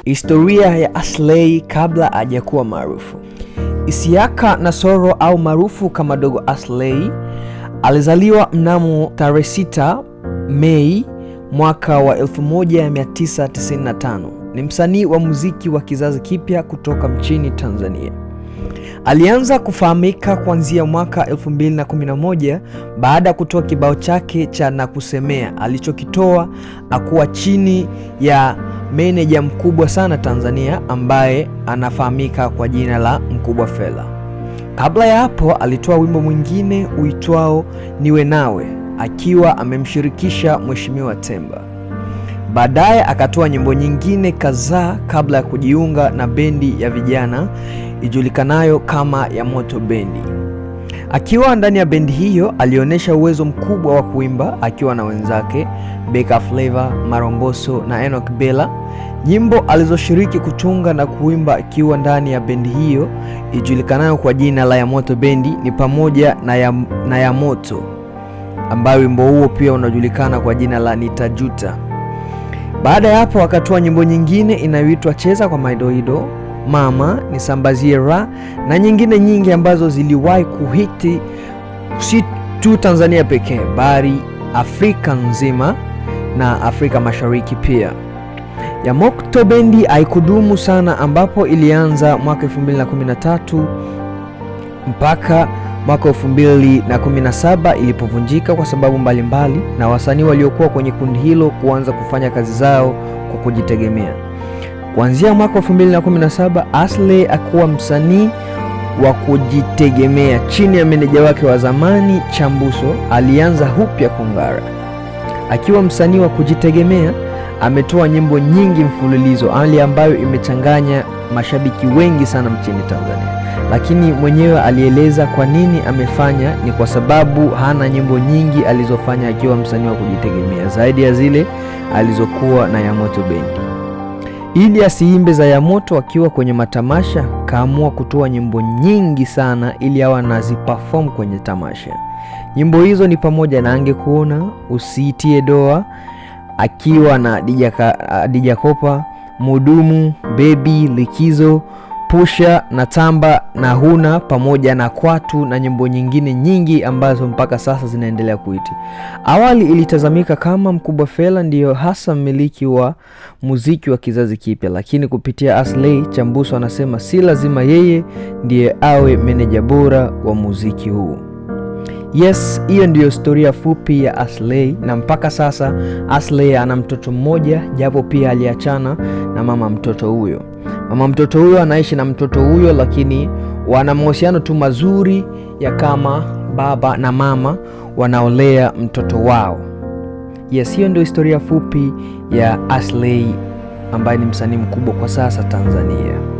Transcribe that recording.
Historia ya Aslay kabla hajakuwa maarufu. Isiaka Nasoro au maarufu kama Dogo Aslay alizaliwa mnamo tarehe 6 Mei mwaka wa 1995. Ni msanii wa muziki wa kizazi kipya kutoka nchini Tanzania. Alianza kufahamika kuanzia mwaka 2011 baada ya kutoa kibao chake cha Nakusemea alichokitoa akuwa chini ya meneja mkubwa sana Tanzania ambaye anafahamika kwa jina la Mkubwa Fella. Kabla ya hapo alitoa wimbo mwingine uitwao Niwe Nawe akiwa amemshirikisha Mheshimiwa Temba. Baadaye akatoa nyimbo nyingine kadhaa kabla ya kujiunga na bendi ya vijana ijulikanayo kama Yamoto Bendi. Akiwa ndani ya bendi hiyo alionyesha uwezo mkubwa wa kuimba akiwa na wenzake Beka Flavor, Maromboso na Enoch Bella. Nyimbo alizoshiriki kutunga na kuimba akiwa ndani ya bendi hiyo ijulikanayo kwa jina la Yamoto Bendi ni pamoja na Yamoto, ambayo wimbo huo pia unajulikana kwa jina la Nitajuta. Baada ya hapo akatoa nyimbo nyingine inayoitwa Cheza kwa Maidoido, Mama, Nisambazie Ra na nyingine nyingi ambazo ziliwahi kuhiti si tu Tanzania pekee bali Afrika nzima na Afrika Mashariki pia. Yamoto Bendi haikudumu sana, ambapo ilianza mwaka 2013 mpaka mwaka 2017 ilipovunjika kwa sababu mbalimbali na wasanii waliokuwa kwenye kundi hilo kuanza kufanya kazi zao kwa kujitegemea. Kuanzia mwaka 2017 Aslay akuwa msanii wa kujitegemea chini ya meneja wake wa zamani Chambuso. Alianza upya kung'ara. Akiwa msanii wa kujitegemea ametoa nyimbo nyingi mfululizo, hali ambayo imechanganya mashabiki wengi sana nchini Tanzania. Lakini mwenyewe alieleza kwa nini amefanya ni kwa sababu hana nyimbo nyingi alizofanya akiwa msanii wa kujitegemea zaidi ya zile alizokuwa na Yamoto Bendi. Ili asiimbe za Yamoto akiwa kwenye matamasha, kaamua kutoa nyimbo nyingi sana ili awe anaziperform kwenye tamasha. Nyimbo hizo ni pamoja na Angekuona, Usiitie Doa akiwa na Dija Kopa, Mudumu, Baby, Likizo, Pusha na Tamba na Huna pamoja na Kwatu na nyimbo nyingine nyingi ambazo mpaka sasa zinaendelea kuiti. Awali ilitazamika kama Mkubwa Fella ndiyo hasa mmiliki wa muziki wa kizazi kipya, lakini kupitia Aslay, Chambuso anasema si lazima yeye ndiye awe meneja bora wa muziki huu. Yes, hiyo ndiyo historia fupi ya Aslay, na mpaka sasa Aslay ana mtoto mmoja, japo pia aliachana na mama mtoto huyo. Mama mtoto huyo anaishi na mtoto huyo, lakini wana mahusiano tu mazuri ya kama baba na mama wanaolea mtoto wao. Yes, hiyo ndio historia fupi ya Aslay ambaye ni msanii mkubwa kwa sasa Tanzania.